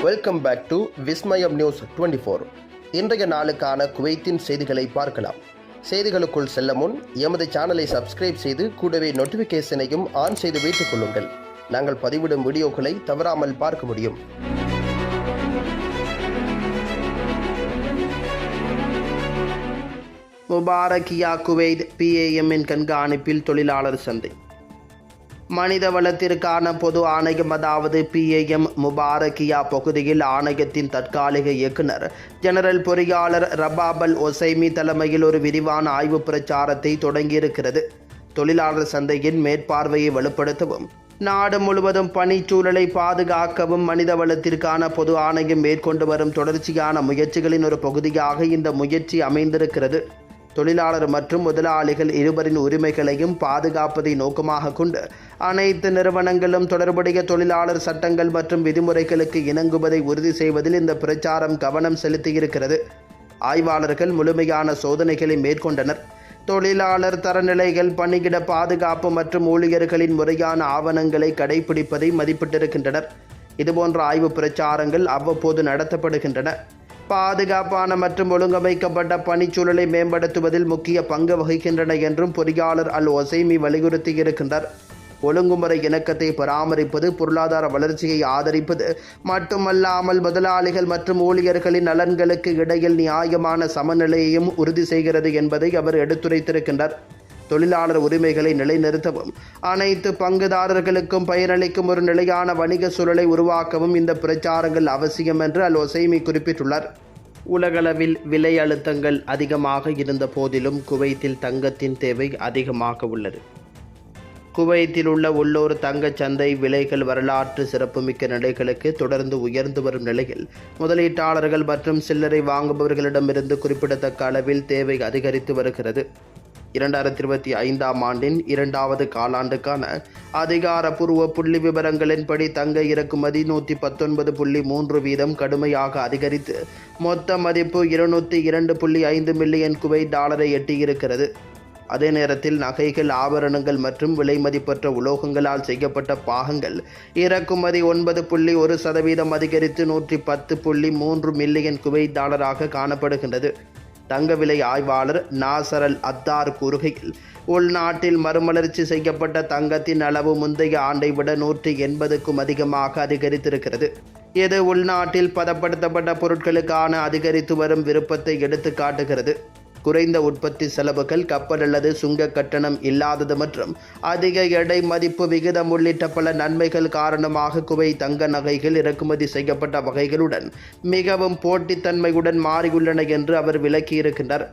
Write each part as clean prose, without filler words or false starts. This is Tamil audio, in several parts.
Welcome back to Vismayam news 24. இன்றைய நாளுக்கான குவைத்தின் செய்திகளை பார்க்கலாம். செய்திகளுக்குள் செல்ல முன் எமது சேனலை சப்ஸ்கிரைப் செய்து கூடவே நோட்டிஃபிகேஷனையும் ஆன் செய்து வைத்துக் கொள்ளுங்கள். நாங்கள் பதிவிடும் வீடியோக்களை தவறாமல் பார்க்க முடியும். முபாரக்கியா குவைத் PAMஇன் கண்காணிப்பில் தொழிலாளர் சந்தை. மனித வளத்திற்கான பொது ஆணையம் அதாவது PAM முபாரக்கியா பகுதியில் ஆணையத்தின் தற்காலிக இயக்குனர் ஜெனரல் பொறியாளர் ரபாபல் ஒசைமி தலைமையில் ஒரு விரிவான ஆய்வு பிரச்சாரத்தை தொடங்கியிருக்கிறது. தொழிலாளர் சந்தையின் மேற்பார்வையை வலுப்படுத்தவும் நாடு முழுவதும் பணிச்சூழலை பாதுகாக்கவும் மனித வளத்திற்கான பொது ஆணையம் மேற்கொண்டு வரும் தொடர்ச்சியான முயற்சிகளின் ஒரு பகுதியாக இந்த முயற்சி அமைந்திருக்கிறது. தொழிலாளர் மற்றும் முதலாளிகள் இருவரின் உரிமைகளையும் பாதுகாப்பதை நோக்கமாக கொண்டு அனைத்து நிறுவனங்களும் தொடர்புடைய தொழிலாளர் சட்டங்கள் மற்றும் விதிமுறைகளுக்கு இணங்குவதை உறுதி செய்வதில் இந்த பிரச்சாரம் கவனம் செலுத்தியிருக்கிறது. ஆய்வாளர்கள் முழுமையான சோதனைகளை மேற்கொண்டனர். தொழிலாளர் தரநிலைகள், பணியிட பாதுகாப்பு மற்றும் ஊழியர்களின் முறையான ஆவணங்களை கடைபிடிப்பதை மதிப்பிட்டிருக்கின்றனர். இதுபோன்ற ஆய்வு பிரச்சாரங்கள் அவ்வப்போது நடத்தப்படுகின்றன. பாதுகாப்பான மற்றும் ஒழுங்கமைக்கப்பட்ட பணிச்சூழலை மேம்படுத்துவதில் முக்கிய பங்கு வகிக்கின்றன என்றும் பொறியாளர் அல் ஒசைமி வலியுறுத்தியிருக்கின்றார். ஒழுங்குமுறை இணக்கத்தை பராமரிப்பது, பொருளாதார வளர்ச்சியை ஆதரிப்பது மட்டுமல்லாமல் முதலாளிகள் மற்றும் ஊழியர்களின் நலன்களுக்கு இடையில் நியாயமான சமநிலையையும் உறுதி செய்கிறது என்பதை அவர் எடுத்துரைத்திருக்கின்றார். தொழிலாளர் உரிமைகளை நிலைநிறுத்தவும் அனைத்து பங்குதாரர்களுக்கும் பயனளிக்கும் ஒரு நிலையான வணிக சூழலை உருவாக்கவும் இந்த பிரச்சாரங்கள் அவசியம் என்று அல் ஒசைமி குறிப்பிட்டுள்ளார். உலகளவில் விலை அழுத்தங்கள் அதிகமாக இருந்த போதிலும் குவைத்தில் தங்கத்தின் தேவை அதிகமாக உள்ளது. குவைத்தில் உள்ள உள்ளூர் தங்கச் சந்தை விலைகள் வரலாற்று சிறப்புமிக்க நிலைகளுக்கு தொடர்ந்து உயர்ந்து வரும் நிலையில் முதலீட்டாளர்கள் மற்றும் சில்லறை வாங்குபவர்களிடமிருந்து குறிப்பிடத்தக்க அளவில் தேவை அதிகரித்து வருகிறது. 2025ஆம் ஆண்டின் 2வது காலாண்டுக்கான அதிகாரப்பூர்வ புள்ளி விவரங்களின்படி தங்க இறக்குமதி 119.3% கடுமையாக அதிகரித்து மொத்த மதிப்பு 202.5 மில்லியன் குவைத் டாலரை எட்டியிருக்கிறது. அதே நேரத்தில் நகைகள், ஆபரணங்கள் மற்றும் விலை மதிப்பற்ற உலோகங்களால் செய்யப்பட்ட பாகங்கள் இறக்குமதி 9.1% அதிகரித்து 110.3 மில்லியன் குவைத் டாலராக காணப்படுகின்றது. தங்க விலை ஆய்வாளர் நாசர் அல் அத்தார் கூறுகையில், உள்நாட்டில் மறுமலர்ச்சி செய்யப்பட்ட தங்கத்தின் அளவு முந்தைய ஆண்டை விட 180க்கும் அதிகமாக அதிகரித்திருக்கிறது. இது உள்நாட்டில் பதப்படுத்தப்பட்ட பொருட்களுக்கான அதிகரித்து வரும் விருப்பத்தை எடுத்து காட்டுகிறது. குறைந்த உற்பத்தி செலவுகள், கப்பல் அல்லது சுங்க கட்டணம் இல்லாதது மற்றும் அதிக எடை மதிப்பு விகிதம் உள்ளிட்ட பல நன்மைகள் காரணமாக குவைத் தங்க நகைகள் இறக்குமதி செய்யப்பட்ட வகைகளுடன் மிகவும் போட்டித்தன்மையுடன் மாறியுள்ளன என்று அவர் விளக்கியிருக்கின்றார்.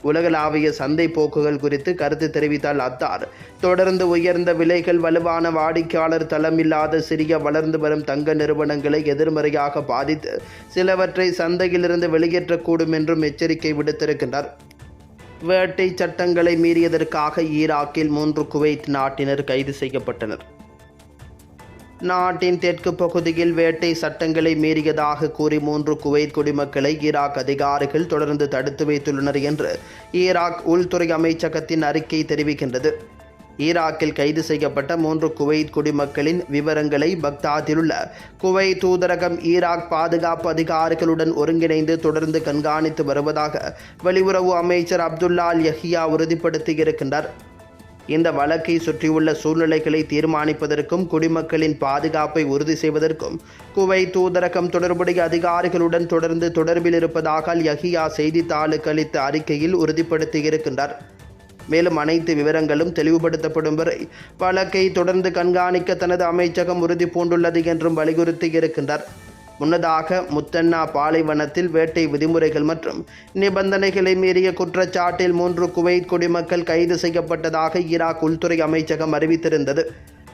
உலகளாவிய சந்தை போக்குகள் குறித்து கருத்து தெரிவித்தால் அத்தார், தொடர்ந்து உயர்ந்த விலைகள் வலுவான வாடிக்கையாளர் தளமில்லாத சிறிய வளர்ந்து வரும் தங்க நிறுவனங்களை எதிர்மறையாக பாதித்து சிலவற்றை சந்தையிலிருந்து வெளியேற்றக்கூடும் என்றும் எச்சரிக்கை விடுத்திருக்கின்றார். வேட்டை சட்டங்களை மீறியதற்காக ஈராக்கில் 3 குவைத் நாட்டினர் கைது செய்யப்பட்டனர். நாட்டின் தெற்கு பகுதியில் வேட்டை சட்டங்களை மீறியதாக கூறி 3 குவைத் குடிமக்களை ஈராக் அதிகாரிகள் தொடர்ந்து தடுத்து வைத்துள்ளனர் என்று ஈராக் உள்துறை அமைச்சகத்தின் அறிக்கை தெரிவிக்கின்றது. ஈராக்கில் கைது செய்யப்பட்ட 3 குவைத் குடிமக்களின் விவரங்களை பக்தாதில் உள்ள குவைத் தூதரகம் ஈராக் பாதுகாப்பு அதிகாரிகளுடன் ஒருங்கிணைந்து தொடர்ந்து கண்காணித்து வருவதாக வெளியுறவு அமைச்சர் அப்துல்லா அல் யஹியா உறுதிப்படுத்தியிருக்கின்றார். இந்த வழக்கை சுற்றியுள்ள சூழ்நிலைகளை தீர்மானிப்பதற்கும் குடிமக்களின் பாதுகாப்பை உறுதி செய்வதற்கும் குவைத் தூதரகம் தொடர்புடைய அதிகாரிகளுடன் தொடர்ந்து தொடர்பில் இருப்பதாக அல் யஹியா செய்தித்தாளுக்கு அளித்த அறிக்கையில் உறுதிப்படுத்தியிருக்கின்றார். மேலும் அனைத்து விவரங்களும் தெளிவுபடுத்தப்படும் வரை வழக்கை தொடர்ந்து கண்காணிக்க தனது அமைச்சகம் உறுதி பூண்டுள்ளது என்றும் வலியுறுத்தியிருக்கின்றார். முன்னதாக முத்தன்னா பாலைவனத்தில் வேட்டை விதிமுறைகள் மற்றும் நிபந்தனைகளை மீறிய குற்றச்சாட்டில் 3 குவைத் குடிமக்கள் கைது செய்யப்பட்டதாக ஈராக் உள்துறை அமைச்சகம் அறிவித்திருந்தது.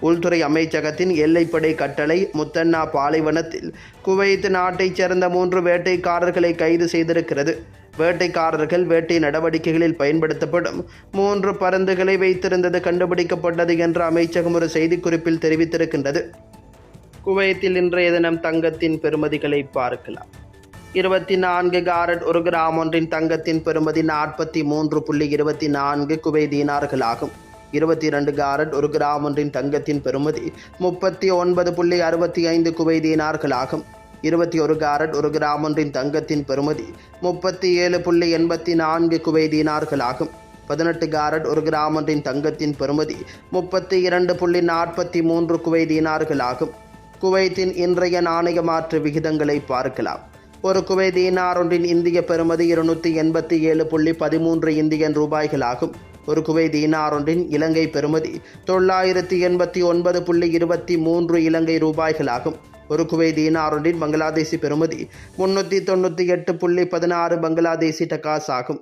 உள்துறை அமைச்சகத்தின் எல்லைப்படை கட்டளை முத்தன்னா பாலைவனத்தில் குவைத் நாட்டைச் சேர்ந்த 3 வேட்டைக்காரர்களை கைது செய்திருக்கிறது. வேட்டைக்காரர்கள் வேட்டை நடவடிக்கைகளில் பயன்படுத்தப்படும் 3 பருந்துகளை வைத்திருந்தது கண்டுபிடிக்கப்பட்டது என்று அமைச்சகம் ஒரு செய்திக்குறிப்பில் தெரிவித்திருக்கின்றது. குவைத்தில் இன்றைய தினம் தங்கத்தின் பெறுமதிகளை பார்க்கலாம். 24 காரட் 1 கிராம் ஒன்றின் தங்கத்தின் பெறுமதி 43.24 குவைத் தீனார்களாகும். 22 காரட் 1 கிராம் ஒன்றின் தங்கத்தின் பெறுமதி 39.65 குவைத் தீனார்களாகும். 21 கேரட் 1 கிராம் ஒன்றின் தங்கத்தின் பெறுமதி 37.84 குவைத் தீனார்கள் ஆகும். 18 கேரட் 1 கிராம் ஒன்றின் தங்கத்தின் பெறுமதி 32.43 குவைத் தீனார்கள் ஆகும். குவைத்தின் இன்றைய நாணய மாற்று விகிதங்களை பார்க்கலாம். ஒரு குவைத் தீனார் ஒன்றின் இந்திய பெறுமதி 287.13 இந்தியன் ரூபாய்கள் ஆகும். ஒரு குவைத் தீனார் ஒன்றின் இலங்கை பெறுமதி 989.23 இலங்கை ரூபாய்கள் ஆகும். ஒரு குவைத் தீனார் ஒன்றின் பங்களாதேசி பெறுமதி 398.16 பங்களாதேசி டகாஸ் ஆகும்.